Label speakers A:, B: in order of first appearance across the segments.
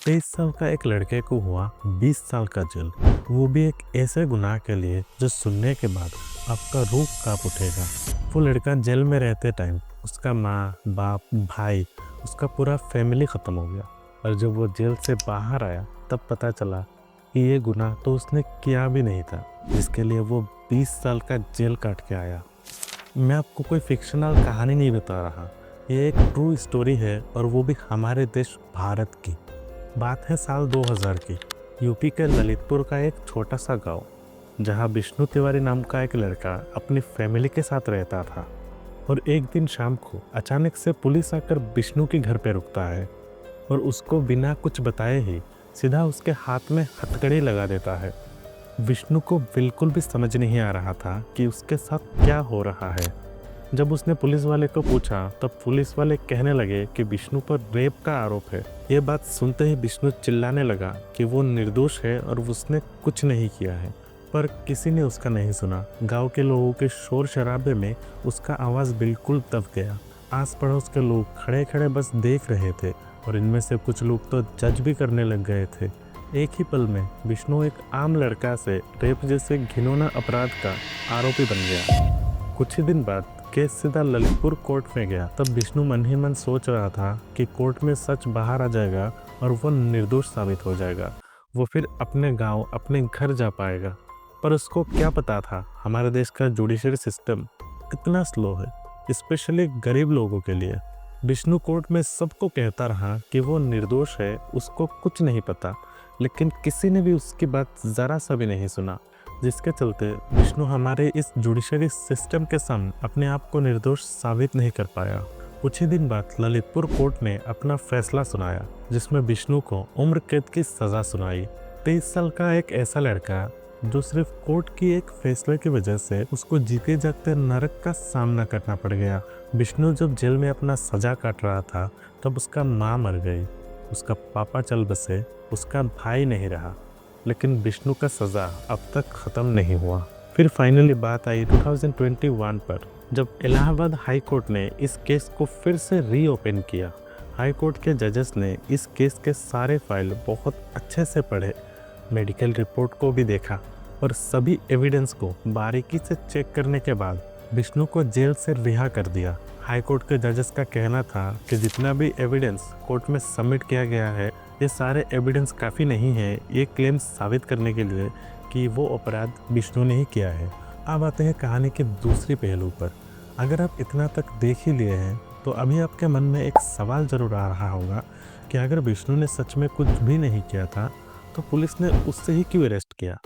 A: 23 साल का एक लड़के को हुआ 20 साल का जेल, वो भी एक ऐसे गुनाह के लिए जो सुनने के बाद आपका रूह कांप उठेगा। वो लड़का जेल में रहते टाइम उसका माँ, बाप, भाई, उसका पूरा फैमिली ख़त्म हो गया। और जब वो जेल से बाहर आया तब पता चला कि ये गुनाह तो उसने किया भी नहीं था, जिसके लिए वो 20 साल का जेल काट के आया। मैं आपको कोई फिक्शनल कहानी नहीं बता रहा, ये एक ट्रू स्टोरी है, और वो भी हमारे देश भारत की। बात है साल 2000 की। यूपी के ललितपुर का एक छोटा सा गांव, जहां विष्णु तिवारी नाम का एक लड़का अपनी फैमिली के साथ रहता था। और एक दिन शाम को अचानक से पुलिस आकर विष्णु के घर पे रुकता है और उसको बिना कुछ बताए ही सीधा उसके हाथ में हथकड़ी लगा देता है। विष्णु को बिल्कुल भी समझ नहीं आ रहा था कि उसके साथ क्या हो रहा है। जब उसने पुलिस वाले को पूछा तब पुलिस वाले कहने लगे कि विष्णु पर रेप का आरोप है। ये बात सुनते ही विष्णु चिल्लाने लगा कि वो निर्दोष है और उसने कुछ नहीं किया है, पर किसी ने उसका नहीं सुना। गांव के लोगों के शोर शराबे में उसका आवाज़ बिल्कुल दब गया। आस पड़ोस के लोग खड़े खड़े बस देख रहे थे, और इनमें से कुछ लोग तो जज भी करने लग गए थे। एक ही पल में विष्णु एक आम लड़का से रेप जैसे घिनौना अपराध का आरोपी बन गया। कुछ ही दिन बाद केस सीधा ललितपुर कोर्ट में गया। तब विष्णु मन ही मन सोच रहा था कि कोर्ट में सच बाहर आ जाएगा और वो निर्दोष साबित हो जाएगा। वो फिर अपने गांव, अपने घर जा पाएगा। पर उसको क्या पता था हमारे देश का जुडिशरी सिस्टम कितना स्लो है, स्पेशली गरीब लोगों के लिए। विष्णु कोर्ट में सबको कहता रहा कि वो निर्दोष है, उसको कुछ नहीं पता, लेकिन किसी ने भी उसकी बात ज़रा सा भी नहीं सुना, जिसके चलते विष्णु हमारे इस जुडिशरी सिस्टम के सामने अपने आप को निर्दोष साबित नहीं कर पाया। कुछ ही दिन बाद ललितपुर कोर्ट ने अपना फैसला सुनाया, जिसमें विष्णु को उम्र कैद की सज़ा सुनाई। 23 साल का एक ऐसा लड़का जो सिर्फ कोर्ट की एक फैसले की वजह से उसको जीते जागते नरक का सामना करना पड़ गया। विष्णु जब जेल में अपना सजा काट रहा था तब उसका माँ मर गई, उसका पापा चल बसे, उसका भाई नहीं रहा। लेकिन विष्णु का सज़ा अब तक ख़त्म नहीं हुआ। फिर फाइनली बात आई 2021 पर, जब इलाहाबाद हाई कोर्ट ने इस केस को फिर से रीओपन किया। हाई कोर्ट के जजेस ने इस केस के सारे फाइल बहुत अच्छे से पढ़े, मेडिकल रिपोर्ट को भी देखा, और सभी एविडेंस को बारीकी से चेक करने के बाद विष्णु को जेल से रिहा कर दिया। हाई कोर्ट के जजेस का कहना था कि जितना भी एविडेंस कोर्ट में सबमिट किया गया है, ये सारे एविडेंस काफ़ी नहीं है ये क्लेम साबित करने के लिए कि वो अपराध विष्णु ने ही किया है। अब आते हैं कहानी के दूसरी पहलू पर। अगर आप इतना तक देख ही लिए हैं तो अभी आपके मन में एक सवाल ज़रूर आ रहा होगा कि अगर विष्णु ने सच में कुछ भी नहीं किया था तो पुलिस ने उससे ही क्यों अरेस्ट किया,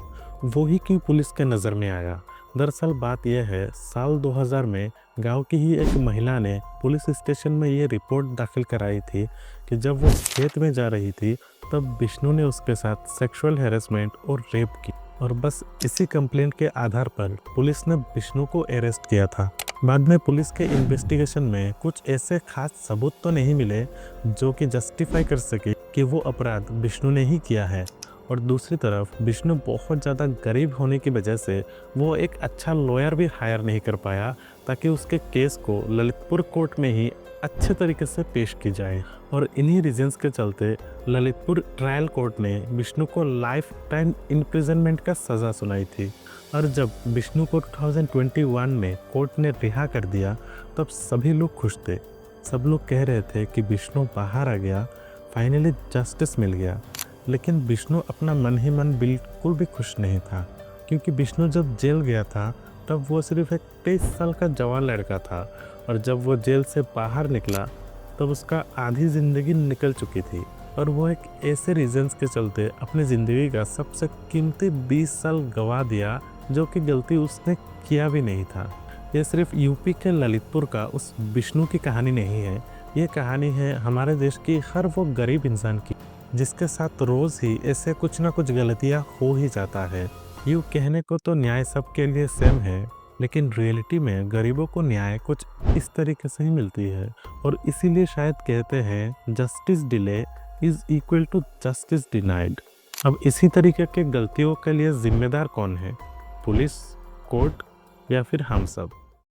A: वो ही क्यों पुलिस के नज़र में आया। दरअसल बात यह है, साल 2000 में गांव की ही एक महिला ने पुलिस स्टेशन में ये रिपोर्ट दाखिल कराई थी कि जब वो खेत में जा रही थी तब विष्णु ने उसके साथ सेक्सुअल हैरेसमेंट और रेप की, और बस इसी कंप्लेंट के आधार पर पुलिस ने विष्णु को अरेस्ट किया था। बाद में पुलिस के इन्वेस्टिगेशन में कुछ ऐसे खास सबूत तो नहीं मिले जो कि जस्टिफाई कर सके कि वो अपराध विष्णु ने ही किया है। और दूसरी तरफ विष्णु बहुत ज़्यादा गरीब होने की वजह से वो एक अच्छा लॉयर भी हायर नहीं कर पाया ताकि उसके केस को ललितपुर कोर्ट में ही अच्छे तरीके से पेश की जाए। और इन्हीं रीजंस के चलते ललितपुर ट्रायल कोर्ट ने विष्णु को लाइफ टाइम इम्प्रिजनमेंट का सज़ा सुनाई थी। और जब विष्णु को 2021 में कोर्ट ने रिहा कर दिया तब सभी लोग खुश थे। सब लोग कह रहे थे कि विष्णु बाहर आ गया, फाइनली जस्टिस मिल गया। लेकिन विष्णु अपना मन ही मन बिल्कुल भी खुश नहीं था, क्योंकि विष्णु जब जेल गया था तब वो सिर्फ एक 23 साल का जवान लड़का था, और जब वो जेल से बाहर निकला तब उसका आधी ज़िंदगी निकल चुकी थी, और वो एक ऐसे रीजंस के चलते अपनी ज़िंदगी का सबसे कीमती 20 साल गंवा दिया, जो कि गलती उसने किया भी नहीं था। ये सिर्फ यूपी के ललितपुर का उस विष्णु की कहानी नहीं है, ये कहानी है हमारे देश की हर वो गरीब इंसान की जिसके साथ रोज़ ही ऐसे कुछ ना कुछ गलतियाँ हो ही जाता है। यूँ कहने को तो न्याय सबके लिए सेम है, लेकिन रियलिटी में गरीबों को न्याय कुछ इस तरीके से ही मिलती है, और इसीलिए शायद कहते हैं justice delay is equal to justice denied. अब इसी तरीके के गलतियों के लिए जिम्मेदार कौन है, पुलिस, कोर्ट, या फिर हम सब?